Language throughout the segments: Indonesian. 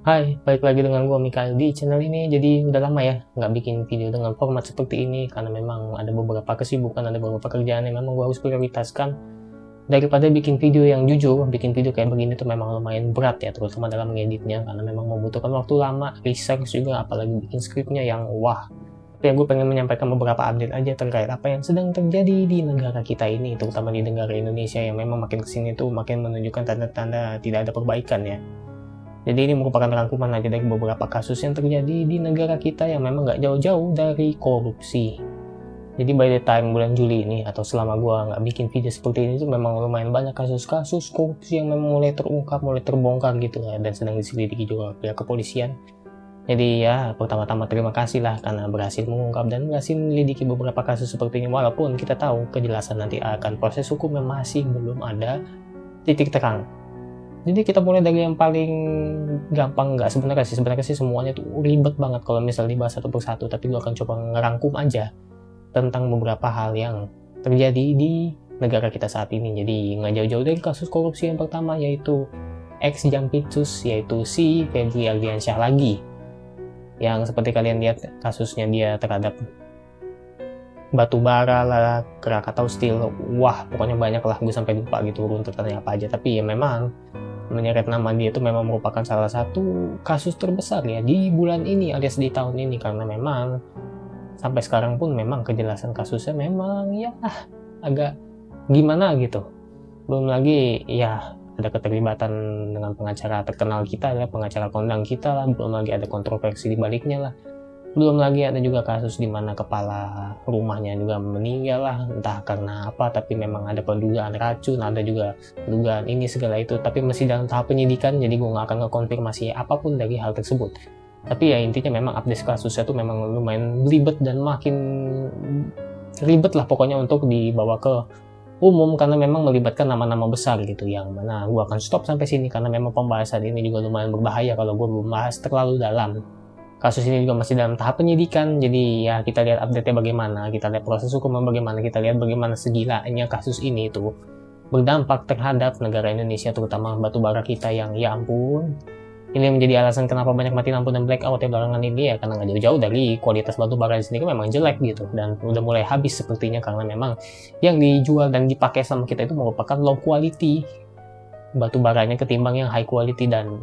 Hai, balik lagi dengan gue Mikael di channel ini. Jadi udah lama ya nggak bikin video dengan format seperti ini karena memang ada beberapa kesibukan, ada beberapa kerjaan yang memang gue harus prioritaskan. Daripada bikin video yang jujur, bikin video kayak begini tuh memang lumayan berat ya, terutama dalam ngeditnya karena memang membutuhkan waktu lama, research juga, apalagi bikin skripnya yang wah. Tapi ya gue pengen menyampaikan beberapa update aja terkait apa yang sedang terjadi di negara kita ini, terutama di negara Indonesia yang memang makin kesini tuh makin menunjukkan tanda-tanda tidak ada perbaikan ya. Jadi ini merupakan rangkuman aja dari beberapa kasus yang terjadi di negara kita yang memang nggak jauh-jauh dari korupsi. Jadi by the time bulan Juli ini atau selama gua nggak bikin video seperti ini tuh memang lumayan banyak kasus-kasus korupsi yang memang mulai terungkap, mulai terbongkar gitu ya, dan sedang diselidiki juga pihak kepolisian. Jadi ya pertama-tama terima kasih lah karena berhasil mengungkap dan berhasil menyelidiki beberapa kasus seperti ini, walaupun kita tahu kejelasan nanti akan proses hukum yang masih belum ada titik terang. Jadi kita mulai dari yang paling gampang, nggak sebenarnya sih semuanya tuh ribet banget kalau misal dibahas satu persatu, tapi gue akan coba ngerangkum aja tentang beberapa hal yang terjadi di negara kita saat ini. Jadi nggak jauh-jauh dari kasus korupsi yang pertama, yaitu ex Jampitsus, yaitu si Febri Ardiansyah lagi, yang seperti kalian lihat kasusnya dia terhadap batu bara lah, Krakatau Steel, wah pokoknya banyak lah, gue sampai lupa gitu runtutannya apa aja. Tapi ya memang menyeret nama dia itu memang merupakan salah satu kasus terbesar ya di bulan ini alias di tahun ini, karena memang sampai sekarang pun memang kejelasan kasusnya memang ya agak gimana gitu. Belum lagi ya ada keterlibatan dengan pengacara terkenal kita ya, pengacara kondang kita lah, belum lagi ada kontroversi di baliknya lah. Belum lagi ada juga kasus di mana kepala rumahnya juga meninggal lah, entah karena apa, tapi memang ada pendugaan racun, ada juga dugaan ini segala itu, tapi masih dalam tahap penyidikan, jadi gue nggak akan ngekonfirmasi apapun dari hal tersebut. Tapi ya intinya memang update kasusnya tuh memang lumayan ribet dan makin ribet lah pokoknya untuk dibawa ke umum, karena memang melibatkan nama-nama besar gitu, yang mana gue akan stop sampai sini karena memang pembahasan ini juga lumayan berbahaya kalau gue membahas terlalu dalam. Kasus ini juga masih dalam tahap penyidikan, jadi ya kita lihat update-nya bagaimana, kita lihat proses hukumnya bagaimana, kita lihat bagaimana segilanya kasus ini itu berdampak terhadap negara Indonesia, terutama batubara kita yang ya ampun. Ini menjadi alasan kenapa banyak mati lampu dan blackout ya belakangan ini ya, karena nggak jauh-jauh dari kualitas batubara di sini memang jelek gitu, dan udah mulai habis sepertinya karena memang yang dijual dan dipakai sama kita itu merupakan low quality batubaranya ketimbang yang high quality, dan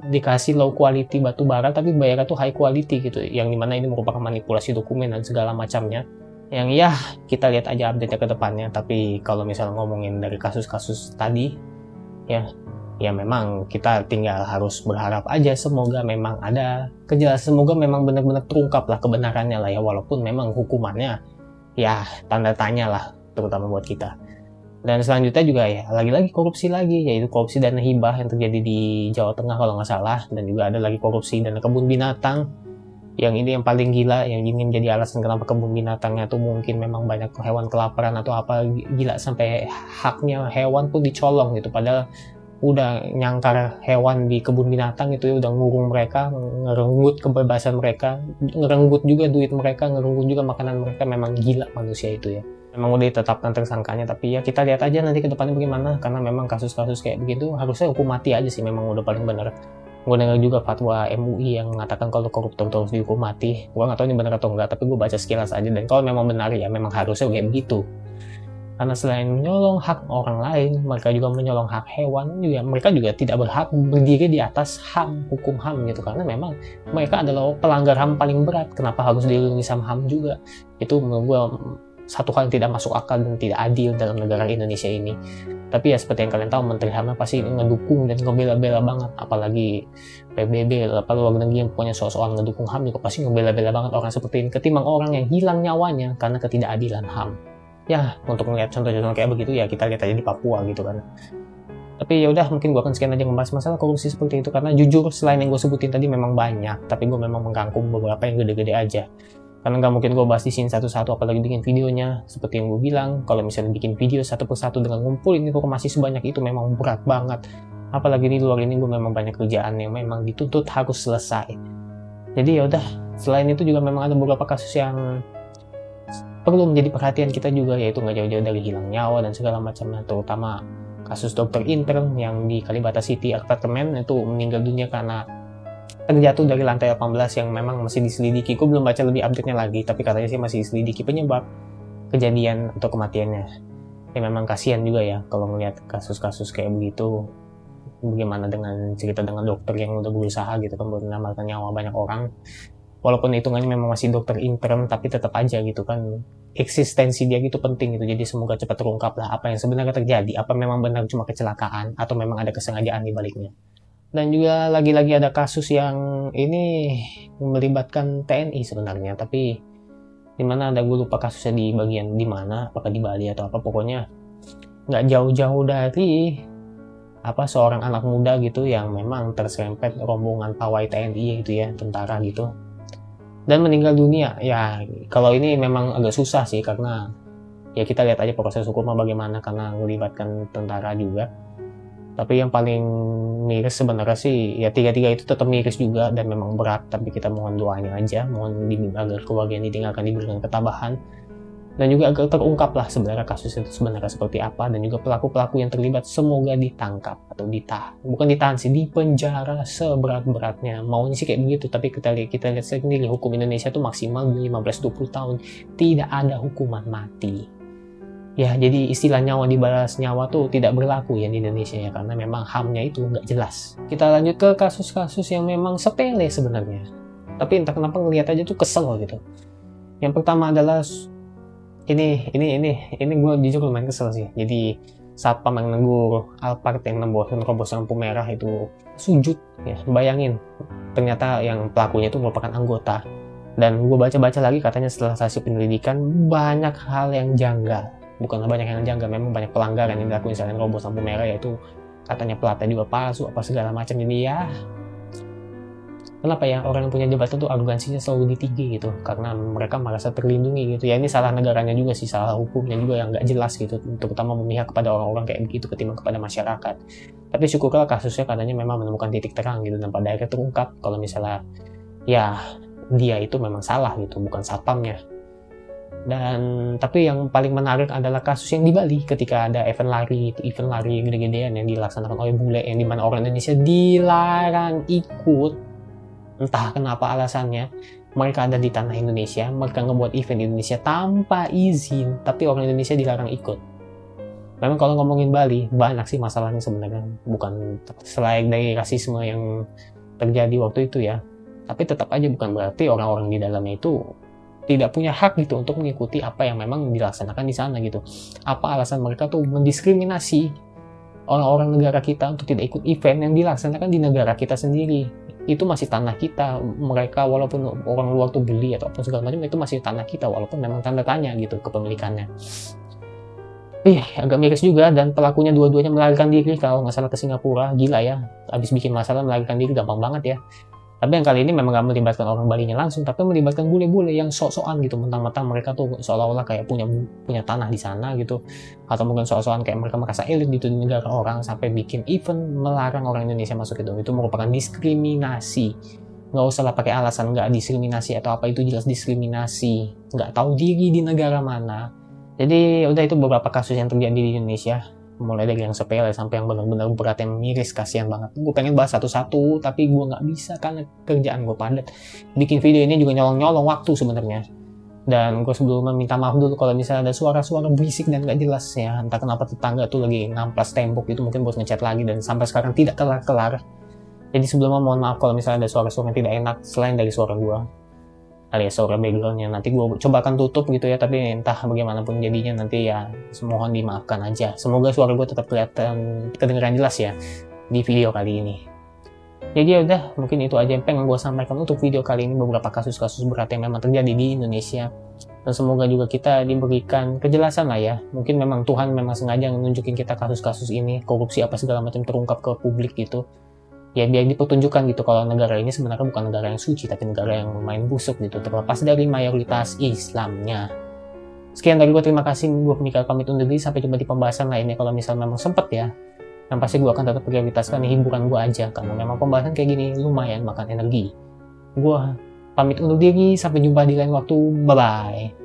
dikasih low quality batu bara tapi bayarnya tuh high quality gitu, yang dimana ini merupakan manipulasi dokumen dan segala macamnya, yang ya kita lihat aja update-nya ke depannya. Tapi kalau misalnya ngomongin dari kasus-kasus tadi ya memang kita tinggal harus berharap aja semoga memang ada kejelasan, semoga memang benar-benar terungkap lah kebenarannya lah ya, walaupun memang hukumannya ya tanda tanya lah terutama buat kita. Dan selanjutnya juga ya lagi-lagi korupsi lagi, yaitu korupsi dana hibah yang terjadi di Jawa Tengah kalau nggak salah, dan juga ada lagi korupsi dana kebun binatang, yang ini yang paling gila, yang ingin jadi alasan kenapa kebun binatangnya tuh mungkin memang banyak hewan kelaparan atau apa, gila sampai haknya hewan pun dicolong gitu, padahal udah nyangkar hewan di kebun binatang itu ya udah ngurung mereka, ngerenggut kebebasan mereka, ngerenggut juga duit mereka, ngerenggut juga makanan mereka. Memang gila manusia itu ya. Memang udah ditetapkan tersangkanya, tapi ya kita lihat aja nanti ke depannya bagaimana, karena memang kasus-kasus kayak begitu harusnya hukum mati aja sih, memang udah paling benar. Gue dengar juga fatwa MUI yang mengatakan kalau koruptor terus dihukum mati. Gue nggak tahu ini benar atau enggak, tapi gue baca sekilas aja, dan kalau memang benar ya memang harusnya kayak begitu. Karena selain menyolong hak orang lain, mereka juga menyolong hak hewan juga. Mereka juga tidak berhak berdiri di atas HAM, hukum HAM gitu, karena memang mereka adalah pelanggar HAM paling berat. Kenapa harus dilindungi sama HAM juga? Itu menurut gue satu hal yang tidak masuk akal dan tidak adil dalam negara Indonesia ini. Tapi ya seperti yang kalian tahu, Menteri HAM pasti ngedukung dan ngebela-bela banget, apalagi PBB, apa luar negeri yang punya soal ngedukung HAM juga pasti ngebela-bela banget orang seperti ini, ketimbang orang yang hilang nyawanya karena ketidakadilan HAM. Ya untuk melihat contoh-contoh kayak begitu ya kita lihat aja di Papua gitu kan. Tapi ya udah, mungkin gue akan sekian aja membahas masalah korupsi seperti itu, karena jujur selain yang gue sebutin tadi memang banyak, tapi gue memang merangkum beberapa yang gede-gede aja. Karena nggak mungkin gue bahas di sini satu-satu, apalagi bikin videonya. Seperti yang gue bilang, kalau misalnya bikin video satu persatu dengan ngumpulin informasi sebanyak itu memang berat banget. Apalagi di luar ini gue memang banyak kerjaan yang memang dituntut harus selesai. Jadi ya udah, selain itu juga memang ada beberapa kasus yang perlu menjadi perhatian kita juga, yaitu nggak jauh-jauh dari hilang nyawa dan segala macamnya, terutama kasus dokter intern yang di Kalibata City Apartemen itu meninggal dunia karena terjatuh dari lantai 18 yang memang masih diselidiki. Gue belum baca lebih update-nya lagi, tapi katanya sih masih diselidiki penyebab kejadian atau kematiannya. Ya memang kasihan juga ya kalau melihat kasus-kasus kayak begitu. Bagaimana dengan cerita dengan dokter yang udah berusaha gitu kan buat menyelamatkan nyawa banyak orang. Walaupun hitungannya memang masih dokter intern, tapi tetap aja gitu kan eksistensi dia gitu penting gitu. Jadi semoga cepat terungkap lah apa yang sebenarnya terjadi. Apa memang benar cuma kecelakaan atau memang ada kesengajaan di baliknya. Dan juga lagi-lagi ada kasus yang ini melibatkan TNI sebenarnya, tapi dimana ada, gue lupa kasusnya di bagian di mana, apakah di Bali atau apa, pokoknya nggak jauh-jauh dari seorang anak muda gitu yang memang terserempet rombongan pawai TNI gitu ya, tentara gitu, dan meninggal dunia. Ya kalau ini memang agak susah sih, karena ya kita lihat aja proses hukumnya bagaimana, karena melibatkan tentara juga. Tapi yang paling miris sebenarnya sih ya tiga-tiga itu tetap miris juga dan memang berat, tapi kita mohon doanya aja, mohon agar keluarga yang ditinggalkan diberikan ketabahan dan juga agar terungkap lah sebenarnya kasus itu sebenarnya seperti apa, dan juga pelaku-pelaku yang terlibat semoga ditangkap atau bukan ditahan sih, dipenjara seberat-beratnya. Maunya sih kayak begitu, tapi kita lihat sendiri hukum Indonesia tuh maksimal 15-20 tahun, tidak ada hukuman mati. Ya, jadi istilah nyawa dibalas nyawa tuh tidak berlaku ya di Indonesia ya, karena memang HAM-nya itu nggak jelas. Kita lanjut ke kasus-kasus yang memang sepele sebenarnya, tapi entah kenapa ngelihat aja tuh kesel gitu. Yang pertama adalah ini gue jujur lumayan kesel sih. Jadi satpam yang negur Alphard yang nerobos lampu merah itu sujud ya, bayangin ternyata yang pelakunya itu merupakan anggota. Dan gue baca-baca lagi, katanya setelah hasil penyelidikan banyak hal yang janggal. Bukanlah banyak yang janggal, memang banyak pelanggaran yang dilakukan selain robos lampu merah, yaitu katanya platnya juga palsu apa segala macam. Jadi ya kenapa ya orang yang punya jabatan tuh arogansinya selalu ditinggi gitu, karena mereka merasa terlindungi gitu ya. Ini salah negaranya juga sih, salah hukumnya juga yang nggak jelas gitu, terutama memihak kepada orang-orang kayak begitu ketimbang kepada masyarakat. Tapi syukurlah kasusnya katanya memang menemukan titik terang gitu, dan pada akhirnya terungkap kalau misalnya ya dia itu memang salah gitu, bukan satpamnya. Dan tapi yang paling menarik adalah kasus yang di Bali ketika ada event lari gede-gedean yang dilaksanakan oleh bule, yang dimana orang Indonesia dilarang ikut. Entah kenapa alasannya, mereka ada di tanah Indonesia, mereka ngebuat event di Indonesia tanpa izin, tapi orang Indonesia dilarang ikut. Memang kalau ngomongin Bali banyak sih masalahnya sebenarnya, bukan selain dari rasisme yang terjadi waktu itu ya, tapi tetap aja bukan berarti orang-orang di dalamnya itu tidak punya hak gitu untuk mengikuti apa yang memang dilaksanakan di sana gitu. Apa alasan mereka tuh mendiskriminasi orang-orang negara kita untuk tidak ikut event yang dilaksanakan di negara kita sendiri? Itu masih tanah kita. Mereka walaupun orang luar tuh beli atau apa segala macam, itu masih tanah kita walaupun memang tanda tanya gitu kepemilikannya. Agak miris juga, dan pelakunya dua-duanya melarikan diri kalau nggak salah ke Singapura. Gila ya, habis bikin masalah melarikan diri gampang banget ya. Tapi yang kali ini memang gak melibatkan orang Balinya langsung, tapi melibatkan bule-bule yang sok-sokan gitu, mentang-mentang mereka tuh seolah-olah kayak punya tanah di sana gitu, atau mungkin sok-sokan kayak mereka merasa elit gitu di negara orang, sampai bikin event melarang orang Indonesia masuk itu. Itu merupakan diskriminasi. Nggak usah lah pakai alasan nggak diskriminasi atau apa, itu jelas diskriminasi. Nggak tahu diri di negara mana. Jadi udah, itu beberapa kasus yang terjadi di Indonesia. Mulai dari yang sepele sampai yang benar-benar berat, yang miris, kasihan banget. Gue pengen bahas satu-satu, tapi gue nggak bisa karena kerjaan gue padat. Bikin video ini juga nyolong-nyolong waktu sebenarnya. Dan gue sebelumnya minta maaf dulu kalau misalnya ada suara-suara berisik dan nggak jelas ya. Entah kenapa tetangga tuh lagi ngamplas tembok itu, mungkin buat ngechat lagi, dan sampai sekarang tidak kelar-kelar. Jadi sebelumnya mohon maaf kalau misalnya ada suara-suara yang tidak enak selain dari suara gue, alias suara backgroundnya. Nanti gue coba akan tutup gitu ya, tapi entah bagaimanapun jadinya nanti ya mohon dimaafkan aja. Semoga suara gue tetap kedengeran jelas ya di video kali ini. Jadi ya udah, mungkin itu aja yang pengen gue sampaikan untuk video kali ini, beberapa kasus-kasus berat yang memang terjadi di Indonesia. Dan semoga juga kita diberikan kejelasan lah ya. Mungkin memang Tuhan memang sengaja nunjukin kita kasus-kasus ini, korupsi apa segala macam terungkap ke publik gitu. Ya biar dipertunjukkan gitu kalau negara ini sebenarnya bukan negara yang suci, tapi negara yang lumayan busuk gitu, terlepas dari mayoritas Islamnya. Sekian dari gue, terima kasih. Gue Mikael pamit undur diri, sampai jumpa di pembahasan lainnya kalau misalnya memang sempet ya. Yang pasti gue akan tetap prioritaskan hiburan gue aja, karena memang pembahasan kayak gini lumayan makan energi. Gue pamit undur diri, sampai jumpa di lain waktu, bye bye.